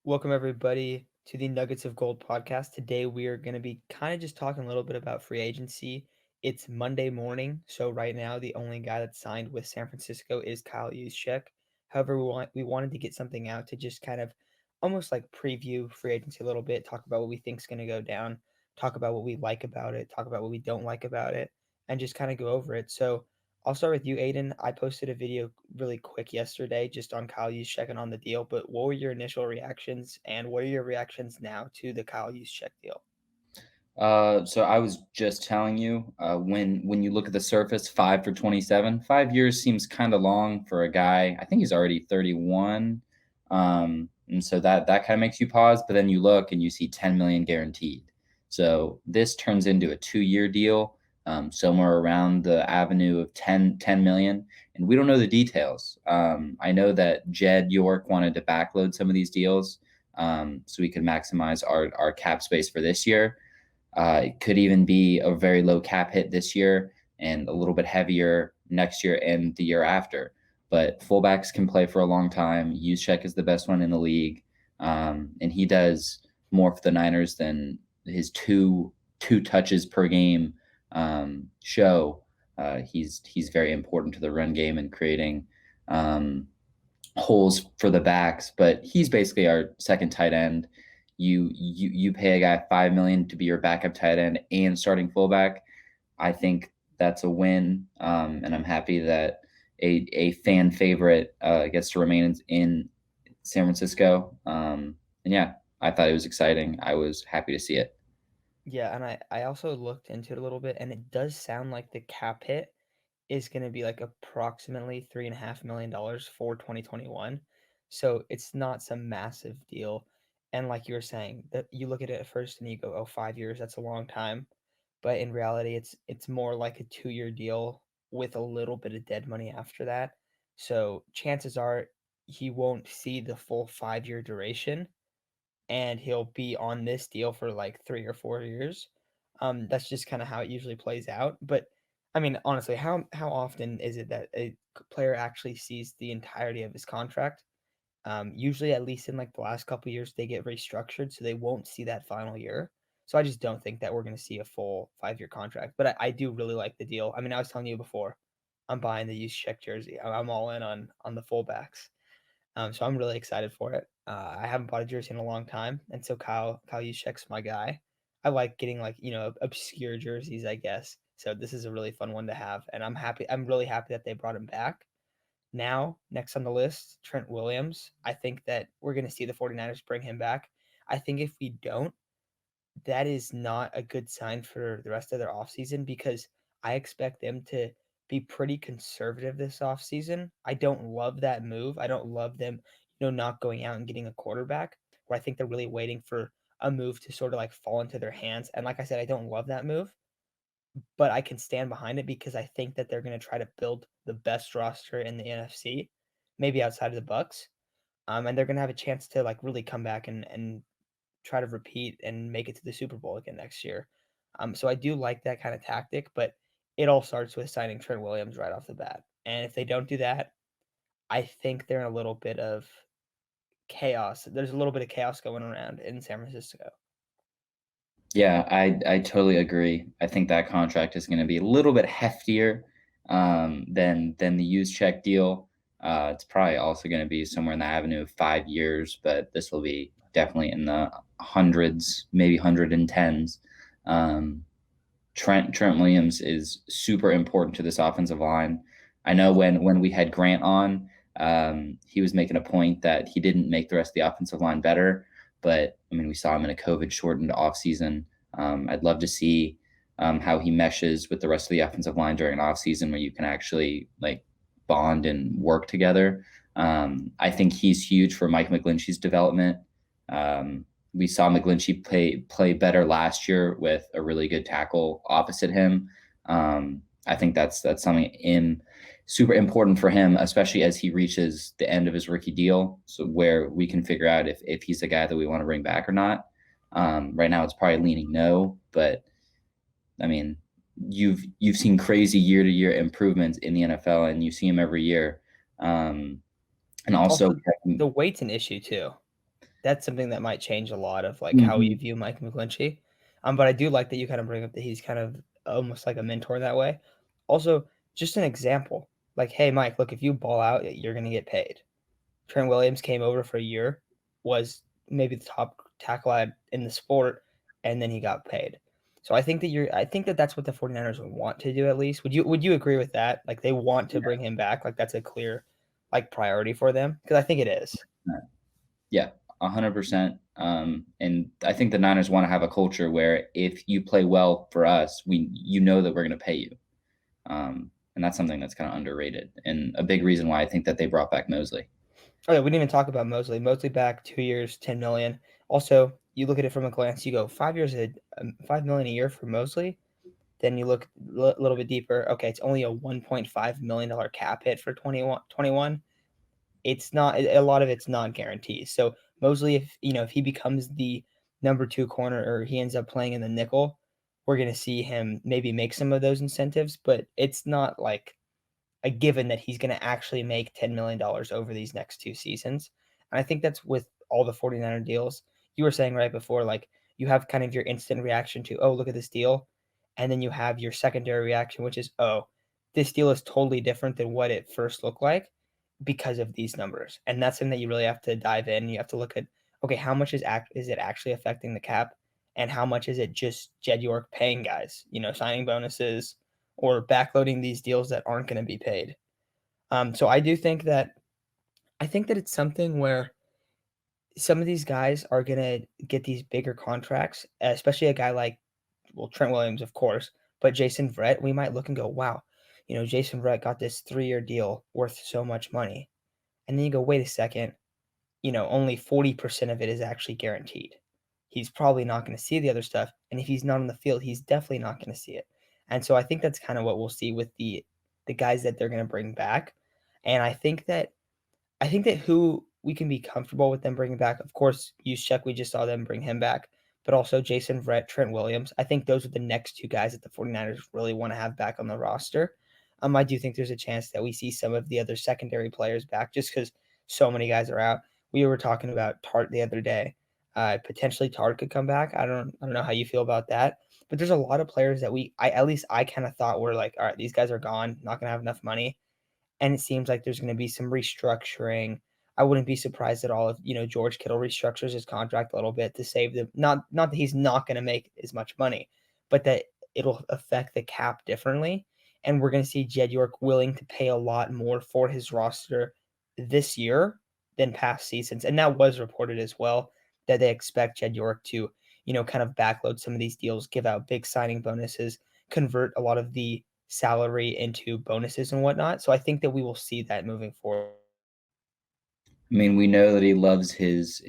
Welcome, everybody, to the Nuggets of Gold podcast. Today, we are going to be kind of just talking a little bit about free agency. It's Monday morning, so right now, the only guy that's signed with San Francisco is Kyle Juszczyk. However, we wanted to get something out to just kind of almost like preview free agency a little bit, talk about what we think is going to go down, talk about what we like about it, talk about what we don't like about it, and just kind of go over it. So, I'll start with you, Aiden. I posted a video really quick yesterday just on Kyle checking on the deal, but what were your initial reactions and what are your reactions now to the Kyle check deal? So I was just telling you, when you look at the surface, 5 for 27, 5 years seems kind of long for a guy. I think he's already 31, and so that kind of makes you pause. But then you look and you see 10 million guaranteed. So this turns into a 2-year deal, somewhere around the avenue of 10 million, and we don't know the details. I know that Jed York wanted to backload some of these deals, so we could maximize our cap space for this year. It could even be a very low cap hit this year and a little bit heavier next year and the year after. But fullbacks can play for a long time. Juszczyk is the best one in the league, and he does more for the Niners than his two touches per game show. He's very important to the run game and creating holes for the backs. But he's basically our second tight end. You pay a guy 5 million to be your backup tight end and starting fullback. I think that's a win, and I'm happy that a fan favorite gets to remain in San Francisco. And yeah, I thought it was exciting. I was happy to see it. Yeah, and I also looked into it a little bit, and it does sound like the cap hit is going to be like approximately $3.5 million for 2021. So it's not some massive deal. And like you were saying, that you look at it at first and you go, "Oh, 5 years, that's a long time." But in reality, it's more like a 2-year deal with a little bit of dead money after that. So chances are he won't see the full 5-year duration and he'll be on this deal for like 3 or 4 years. That's just kind of how it usually plays out. But I mean, honestly, how often is it that a player actually sees the entirety of his contract? Usually, at least in like the last couple years, they get restructured, so they won't see that final year. So I just don't think that we're going to see a full 5-year contract. But I do really like the deal. I mean, I was telling you before, I'm buying the used check jersey. I'm all in on the fullbacks. So I'm really excited for it. I haven't bought a jersey in a long time, and so Kyle Juszczyk's my guy. I like getting like obscure jerseys, I guess. So this is a really fun one to have, and I'm happy. I'm really happy that they brought him back. Now, next on the list, Trent Williams. I think that we're going to see the 49ers bring him back. I think if we don't, that is not a good sign for the rest of their offseason because I expect them to be pretty conservative this offseason. I don't love that move. I don't love them, not going out and getting a quarterback where I think they're really waiting for a move to sort of like fall into their hands. And like I said, I don't love that move, but I can stand behind it because I think that they're going to try to build the best roster in the NFC, maybe outside of the Bucks. And they're going to have a chance to like really come back and try to repeat and make it to the Super Bowl again next year. So I do like that kind of tactic, but it all starts with signing Trent Williams right off the bat. And if they don't do that, I think they're in a little bit of chaos. There's a little bit of chaos going around in San Francisco. Yeah, I totally agree. I think that contract is going to be a little bit heftier than the used check deal. It's probably also going to be somewhere in the avenue of 5 years, but this will be definitely in the hundreds, maybe 110s. Um, Trent Williams is super important to this offensive line. I know when we had Grant on, he was making a point that he didn't make the rest of the offensive line better. But I mean, we saw him in a COVID shortened offseason. I'd love to see how he meshes with the rest of the offensive line during an offseason where you can actually like bond and work together. I think he's huge for Mike McGlinchey's development. We saw McGlinchey play better last year with a really good tackle opposite him. I think that's something super important for him, especially as he reaches the end of his rookie deal. So where we can figure out if he's the guy that we want to bring back or not. Right now, it's probably leaning no, but I mean, you've seen crazy year to year improvements in the NFL, and you see him every year. And also, Also, the weight's an issue too. that's something that might change a lot of, like, how you Mhm. view Mike McGlinchey. But I do like that you kinda bring up that he's kind of almost like a mentor that way. Also, just an example, like, "Hey, Mike, look, if you ball out, you're gonna get paid." Trent Williams came over for a year, was maybe the top tackle in the sport, and then he got paid. So I think that that's what the 49ers want to do at least. Would you agree with that? Like, they want to bring him back, like, that's a clear, like, priority for them? Because I think it is. Yeah, 100%. And I think the Niners want to have a culture where if you play well for us, you know that we're going to pay you. And that's something that's kind of underrated and a big reason why I think that they brought back Mosley. Oh, yeah, we didn't even talk about Mosley. Mosley back 2 years, 10,000,000. Also, you look at it from a glance, you go, 5 years at, 5,000,000 a year for Mosley? Then you look a little bit deeper, okay, it's only a $1.5 million cap hit for 21. It's not a lot of it's not guaranteed. So, Mosley, if he becomes the number 2 corner or he ends up playing in the nickel, we're gonna see him maybe make some of those incentives, but it's not like a given that he's going to actually make $10 million over these next 2 seasons. And I think that's with all the 49er deals. You were saying right before, like, you have kind of your instant reaction to, oh, look at this deal. And then you have your secondary reaction, which is, oh, this deal is totally different than what it first looked like because of these numbers. And that's something that you really have to dive in. You have to look at, okay, how much is it actually affecting the cap? And how much is it just Jed York paying guys, signing bonuses or backloading these deals that aren't going to be paid? So I think that it's something where some of these guys are gonna get these bigger contracts, especially a guy like, well, Trent Williams, of course, but Jason Verrett, we might look and go, wow, Jason Verrett got this 3-year deal worth so much money. And then you go, wait a second, only 40% of it is actually guaranteed. He's probably not going to see the other stuff. And if he's not on the field, he's definitely not going to see it. And so I think that's kind of what we'll see with the guys that they're going to bring back. And I think that who we can be comfortable with them bringing back, of course, Juszczyk, we just saw them bring him back, but also Jason Verrett, Trent Williams. I think those are the next 2 guys that the 49ers really wanna have back on the roster. I do think there's a chance that we see some of the other secondary players back just because so many guys are out. We were talking about Tart the other day. Potentially Tart could come back. I don't know how you feel about that, but there's a lot of players that at least I kinda thought were like, "Alright, these guys are gone, not gonna have enough money." And it seems like there's going to be some restructuring. I wouldn't be surprised at all if George Kittle restructures his contract a little bit to save the not that he's not going to make as much money, but that it'll affect the cap differently. And we're going to see Jed York willing to pay a lot more for his roster this year than past seasons. And that was reported as well that they expect Jed York to kind of backload some of these deals, give out big signing bonuses, convert a lot of the salary into bonuses and whatnot. So I think that we will see that moving forward. I mean, we know that he loves his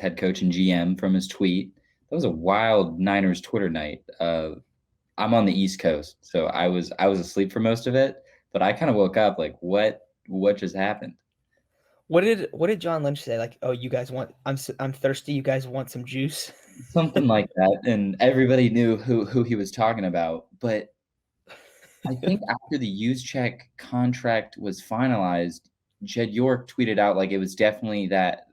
head coach and GM from his tweet. That was a wild Niners Twitter night. I'm on the East Coast, so I was asleep for most of it, but I kind of woke up like, what just happened? What did John Lynch say? Like, oh, you guys want? I'm thirsty. You guys want some juice? Something like that, and everybody knew who he was talking about. But I think after the use check contract was finalized, Jed York tweeted out like it was definitely that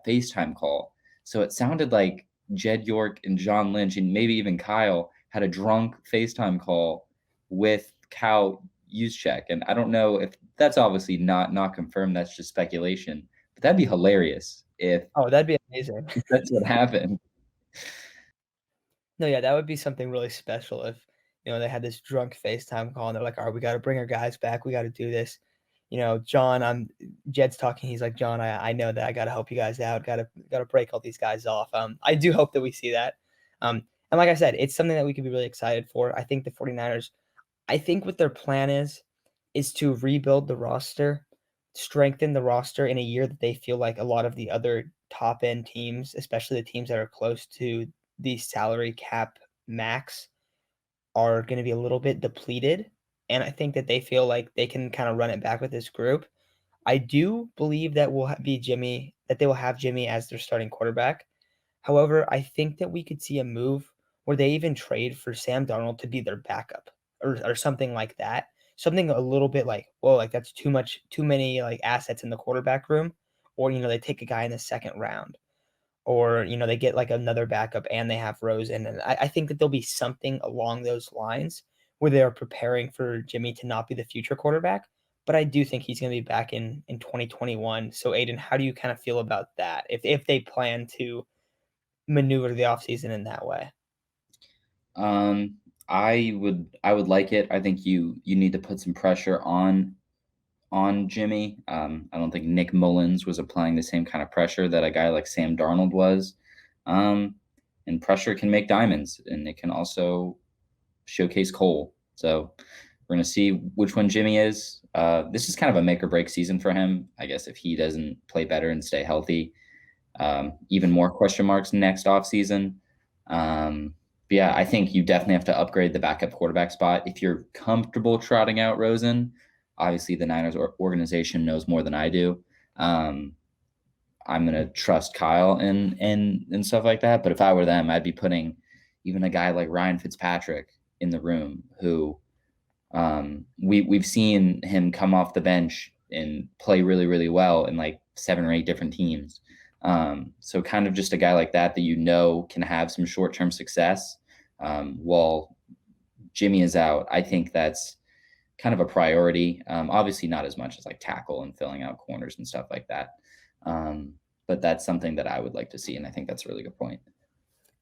FaceTime call. So it sounded like Jed York and John Lynch and maybe even Kyle had a drunk FaceTime call with Cal check. And I don't know if that's obviously not confirmed, that's just speculation. But that'd be hilarious Oh, that'd be amazing. if that's what happened. No, yeah, that would be something really special if, they had this drunk FaceTime call and they're like, "All right, we gotta bring our guys back. We gotta do this." John, Jed's talking. He's like, "John, I know that I gotta help you guys out. Gotta break all these guys off." I do hope that we see that. And like I said, it's something that we could be really excited for. I think the 49ers, I think what their plan is to rebuild the roster, strengthen the roster in a year that they feel like a lot of the other top end teams, especially the teams that are close to the salary cap max, are going to be a little bit depleted. And I think that they feel like they can kind of run it back with this group. I do believe that that they will have Jimmy as their starting quarterback. However, I think that we could see a move where they even trade for Sam Darnold to be their backup or something like that. Something a little bit like, whoa, like that's too many like assets in the quarterback room. Or, they take a guy in the second round. or, they get like another backup and they have Rosen. And I think that there'll be something along those lines where they are preparing for Jimmy to not be the future quarterback. But I do think he's going to be back in 2021. So Aiden, how do you kind of feel about that? If they plan to maneuver the offseason in that way? Um, I would like it. I think you need to put some pressure on Jimmy. I don't think Nick Mullins was applying the same kind of pressure that a guy like Sam Darnold was. Um, and pressure can make diamonds, and it can also showcase Cole. So we're going to see which one Jimmy is. This is kind of a make or break season for him. I guess if he doesn't play better and stay healthy, even more question marks next offseason. But yeah, I think you definitely have to upgrade the backup quarterback spot. If you're comfortable trotting out Rosen, obviously the Niners organization knows more than I do. Um, I'm gonna trust Kyle and stuff like that. But if I were them, I'd be putting even a guy like Ryan Fitzpatrick in the room who we've seen him come off the bench and play really, really well in like 7 or 8 different teams. So kind of just a guy like that can have some short term success while Jimmy is out. I think that's kind of a priority. Obviously, not as much as like tackle and filling out corners and stuff like that. But that's something that I would like to see, and I think that's a really good point.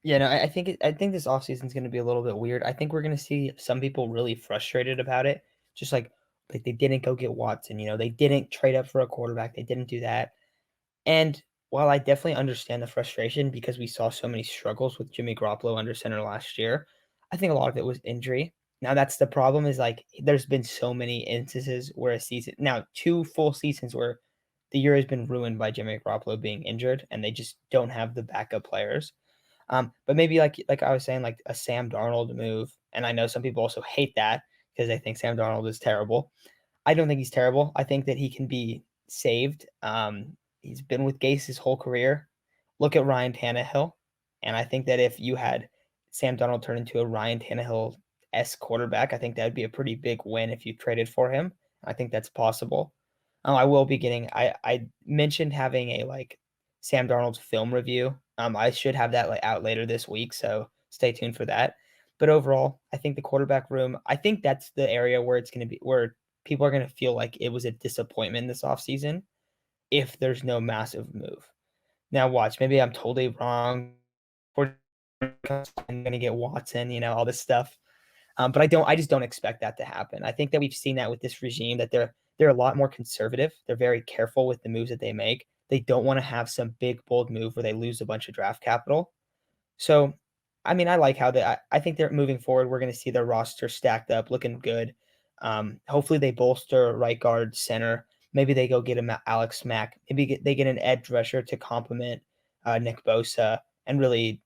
Yeah, no, I think this offseason is gonna be a little bit weird. I think we're gonna see some people really frustrated about it, just like they didn't go get Watson, they didn't trade up for a quarterback, they didn't do that. And while I definitely understand the frustration because we saw so many struggles with Jimmy Garoppolo under center last year, I think a lot of it was injury. Now that's the problem is like there's been so many instances where a season now 2 full seasons where the year has been ruined by Jimmy Garoppolo being injured and they just don't have the backup players. But maybe like I was saying, like a Sam Darnold move, and I know some people also hate that because they think Sam Darnold is terrible. I don't think he's terrible. I think that he can be saved. He's been with Gase his whole career. Look at Ryan Tannehill, and I think that if you had Sam Darnold turn into a Ryan Tannehill s quarterback, I think that would be a pretty big win if you traded for him. I think that's possible. I will be getting. I mentioned having a Sam Darnold's film review. I should have that out later this week, so stay tuned for that. But overall, I think the quarterback room. I think that's the area where it's going to be where people are going to feel like it was a disappointment this offseason if there's no massive move. Now watch, maybe I'm totally wrong. We're going to get Watson, all this stuff. But I just don't expect that to happen. I think that we've seen that with this regime that they're a lot more conservative. They're very careful with the moves that they make. They don't want to have some big bold move where they lose a bunch of draft capital. So, I mean, I like how I think they're moving forward. We're going to see their roster stacked up, looking good. Hopefully, they bolster right guard, center. Maybe they go get a Alex Mack. Maybe they get an edge rusher to complement Nick Bosa and really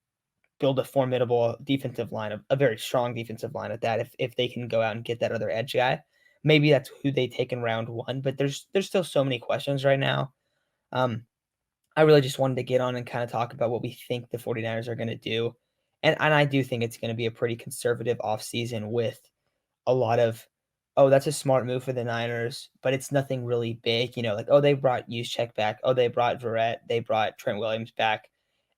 build a formidable defensive line, a very strong defensive line at that. If they can go out and get that other edge guy, maybe that's who they take in round one. But there's still so many questions right now. Um, I really just wanted to get on and kind of talk about what we think the 49ers are going to do. And I do think it's going to be a pretty conservative offseason with a lot of, oh, that's a smart move for the Niners, but it's nothing really big. Like, oh, they brought Juszczyk back. Oh, they brought Verrett. They brought Trent Williams back.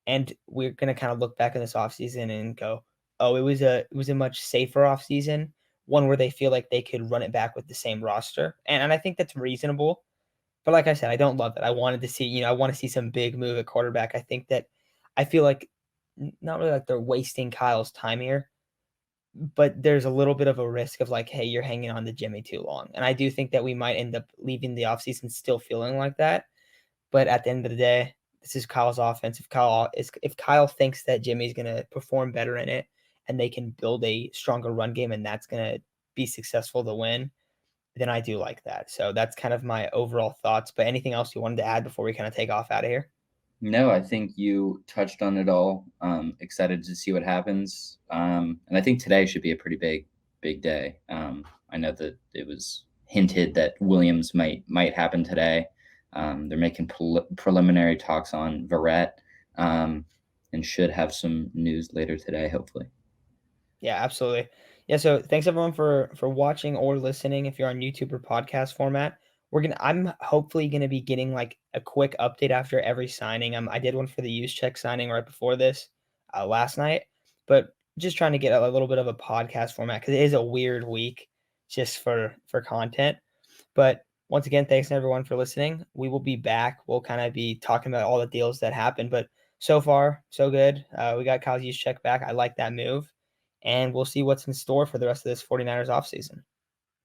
And we're going to kind of look back in this offseason and go, oh, it was a much safer offseason, one where they feel like they could run it back with the same roster. And I think that's reasonable. But like I said, I don't love that. I wanted to see, I want to see some big move at quarterback. I feel like not really like they're wasting Kyle's time here, but there's a little bit of a risk of like, hey, you're hanging on to Jimmy too long. And I do think that we might end up leaving the offseason still feeling like that. But at the end of the day, this is Kyle's offense. If Kyle thinks that Jimmy's gonna perform better in it and they can build a stronger run game and that's gonna be successful to win, then I do like that. So that's kind of my overall thoughts. But anything else you wanted to add before we kind of take off out of here? No, I think you touched on it all. Excited to see what happens. And I think today should be a pretty big day. I know that it was hinted that Williams might happen today. They're making preliminary talks on Verrett, and should have some news later today, hopefully. Yeah, absolutely. Yeah, so thanks everyone for watching or listening if you're on YouTube or podcast format. I'm hopefully gonna be getting, like, a quick update after every signing. I did one for the use check signing right before this, last night, but just trying to get a little bit of a podcast format because it is a weird week just for content. But once again, thanks everyone for listening. We will be back. We'll kinda be talking about all the deals that happened, but so far, so good. We got Kyle's use check back. I like that move, and we'll see what's in store for the rest of this 49ers offseason.